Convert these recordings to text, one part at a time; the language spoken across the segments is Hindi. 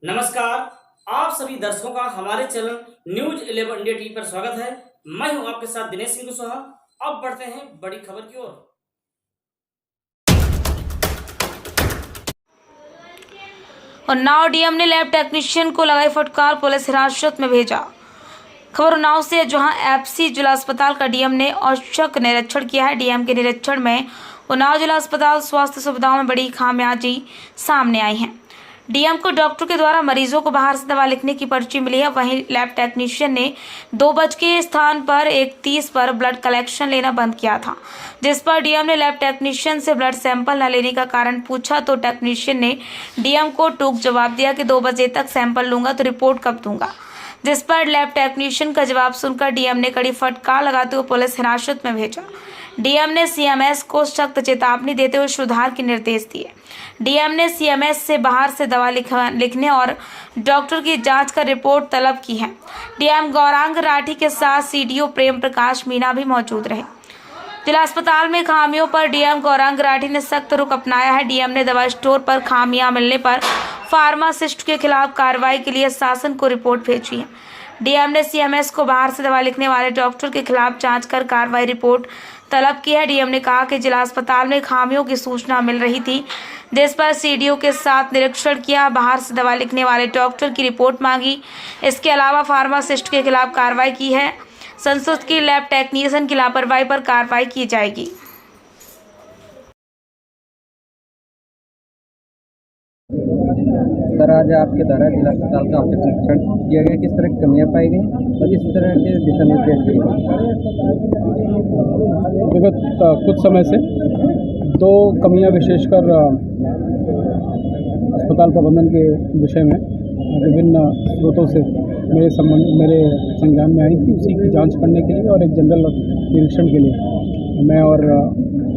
नमस्कार, आप सभी दर्शकों का हमारे चैनल न्यूज 11 इंडिया टीवी पर स्वागत है। मैं हूं आपके साथ दिनेश सिंह कुशवाहा। अब बढ़ते हैं बड़ी खबर की ओर। उन्नाव डीएम ने लैब टेक्नीशियन को लगाई फटकार, पुलिस हिरासत में भेजा। खबर उन्नाव से, जहां एफसी जिला अस्पताल का डीएम ने औचक निरीक्षण किया है। डीएम के निरीक्षण में उन्नाव जिला अस्पताल स्वास्थ्य सुविधाओं में बड़ी खामियाजी सामने आई है। डीएम को डॉक्टर के द्वारा मरीजों को बाहर से दवा लिखने की पर्ची मिली है। वहीं लैब टेक्नीशियन ने 2 बज के स्थान पर 1:30 पर ब्लड कलेक्शन लेना बंद किया था, जिस पर डीएम ने लैब टेक्नीशियन से ब्लड सैंपल न लेने का कारण पूछा तो टेक्नीशियन ने डीएम को टूक जवाब दिया कि 2 बजे तक सैंपल लूंगा तो रिपोर्ट कब दूंगा, जिस पर लैब टेक्नीशियन का जवाब सुनकर डीएम ने कड़ी फटकार लगाते हुए पुलिस हिरासत में भेजा। डीएम ने सीएमएस को सख्त चेतावनी देते हुए सुधार के निर्देश दिए। डीएम ने सीएमएस से बाहर से दवा लिखने और डॉक्टर की जांच कर रिपोर्ट तलब की है। डीएम गौरांग राठी के साथ सीडीओ प्रेम प्रकाश मीना भी मौजूद रहे। जिला अस्पताल में खामियों पर डीएम गौरांग राठी ने सख्त रुख अपनाया है। डीएम ने दवा स्टोर पर खामियां मिलने पर फार्मासिस्ट के खिलाफ कार्रवाई के लिए शासन को रिपोर्ट भेजी है। डीएम ने सीएमएस को बाहर से दवा लिखने वाले डॉक्टर के खिलाफ जांच कर कार्रवाई रिपोर्ट तलब की है। डीएम ने कहा कि जिला अस्पताल में खामियों की सूचना मिल रही थी, जिस पर सीडीओ के साथ निरीक्षण किया, बाहर से दवा लिखने वाले डॉक्टर की रिपोर्ट मांगी। इसके अलावा फार्मासिस्ट के खिलाफ कार्रवाई की है। संस्था की लैब टेक्नीशियन की लापरवाही पर कार्रवाई की जाएगी। सर, आज आपके द्वारा जिला अस्पताल का औचक निरीक्षण किया गया, किस तरह की कमियां पाई गई और इस तरह के दिशा निर्देश दिए गए? विगत कुछ समय से 2 कमियां विशेषकर अस्पताल प्रबंधन के विषय में विभिन्न स्रोतों से मेरे संज्ञान में आई थी। उसी की जांच करने के लिए और एक जनरल निरीक्षण के लिए मैं और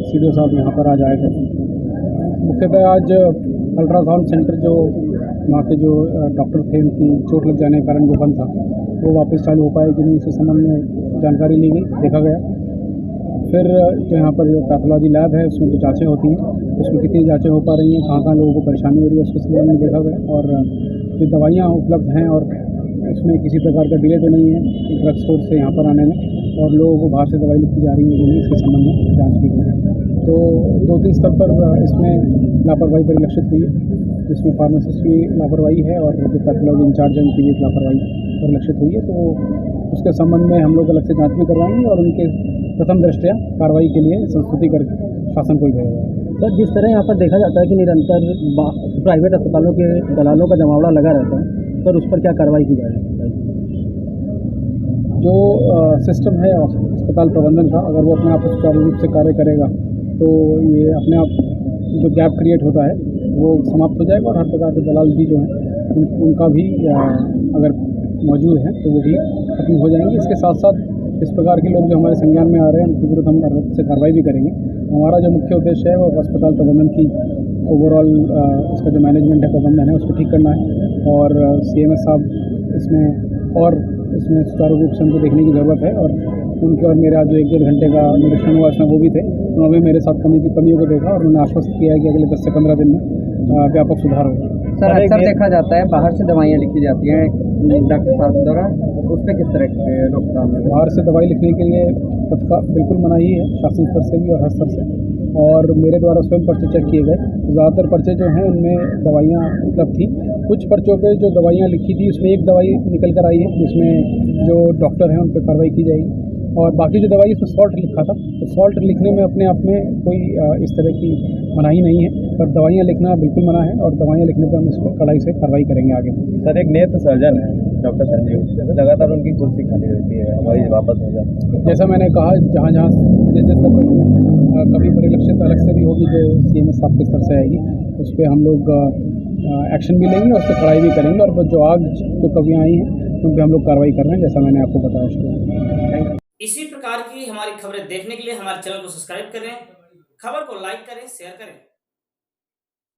सीडीओ साहब यहाँ पर आज आए थे। मुख्यतः आज अल्ट्रासाउंड सेंटर जो वहाँ के जो डॉक्टर थे, उनकी चोट लग जाने के कारण जो बंद था वो वापस चालू हो पाए कि नहीं, इस संबंध में जानकारी ली गई, देखा गया। फिर जो यहाँ पर जो पैथोलॉजी लैब है उसमें जो जांचें होती हैं उसमें कितनी जांचें हो पा रही हैं, कहाँ लोगों को परेशानी हो रही है, उसके संबंध में देखा गया। और जो दवाइयाँ उपलब्ध हैं और उसमें किसी प्रकार का डिले तो नहीं है ड्रग स्टोर से यहाँ पर आने में, और लोगों को बाहर से दवाई लिखी जा रही है जो नहीं, इसके संबंध में जाँच की गई। तो 2-3 स्तर पर इसमें लापरवाही परिलक्षित हुई है, जिसमें फार्मासिस्ट की लापरवाही है और जो पैथोलॉजी इंचार्ज है उनकी भी लापरवाही परिलक्षित हुई है। तो उसके संबंध में हम लोग अलग से जांच भी करवाएंगे और उनके प्रथम दृष्टया कार्रवाई के लिए संस्तुति करके शासन को ही भेजेगा। सर, जिस तरह यहाँ पर देखा जाता है कि निरंतर प्राइवेट अस्पतालों के दलालों का जमावड़ा लगा रहता है, सर उस पर क्या कार्रवाई की जाए? जो सिस्टम है अस्पताल प्रबंधन का, अगर वो अपने आप सुचारू रूप से कार्य करेगा तो ये अपने आप जो गैप क्रिएट होता है वो समाप्त हो जाएगा और हर प्रकार के दलाल भी जो हैं उनका भी अगर मौजूद हैं तो वो भी खत्म हो जाएंगे। इसके साथ साथ इस प्रकार के लोग जो हमारे संज्ञान में आ रहे हैं उनके विरुद्ध हम से कार्रवाई भी करेंगे। हमारा जो मुख्य उद्देश्य है वो अस्पताल प्रबंधन की ओवरऑल उसका जो मैनेजमेंट है, प्रबंधन है, उसको ठीक करना है। और सीएमएस साहब इसमें सुचारू रूप से उनको देखने की ज़रूरत है। और उनके और मेरा जो 1-1.5 घंटे का निरीक्षण हुआ इसमें वो भी थे, उन्होंने मेरे साथ कमियों को देखा और उन्होंने आश्वस्त किया है कि अगले 10 से 15 दिन में व्यापक सुधार होगा। सर, अक्सर देखा जाता है बाहर से दवाइयाँ लिखी जाती हैं डॉक्टर साहब द्वारा, उस पर किस तरह की रोकथाम है? बाहर से दवाई लिखने के लिए बिल्कुल मनाही है, शासन स्तर से भी और हर स्तर से। और मेरे द्वारा स्वयं पर्चे चेक किए गए, ज़्यादातर पर्चे जो हैं उनमें दवाइयाँ उपलब्ध थी। कुछ पर्चों पे जो दवाइयाँ लिखी थी उसमें एक दवाई निकल कर आई है जिसमें जो डॉक्टर हैं उन पर कार्रवाई की जाएगी। और बाकी जो दवाई उसमें सॉल्ट लिखा था, तो सॉल्ट लिखने में अपने आप में कोई इस तरह की मनाही नहीं है, पर दवाइयाँ लिखना बिल्कुल मना है और दवाइयाँ लिखने पर हम इस पर कड़ाई से कार्रवाई करेंगे आगे। सर, एक नेत्र सर्जन है डॉक्टर संजीव, लगातार उनकी कुर्सी खाली रहती है, हमारी वापस हो जाती है। जैसा मैंने कहा, जहाँ जिस कभी परिलक्षित अलग से भी होगी जो सीएमएस साहब के स्तर से आएगी, उस पर हम लोग एक्शन भी लेंगे और उस पर कड़ाई भी करेंगे। और जो कमियाँ आई हैं उन पर हम लोग कार्रवाई कर रहे हैं, जैसा मैंने आपको बताया शुरू। इसी प्रकार की हमारी खबरें देखने के लिए हमारे चैनल को सब्सक्राइब करें, खबर को लाइक करें, शेयर करें।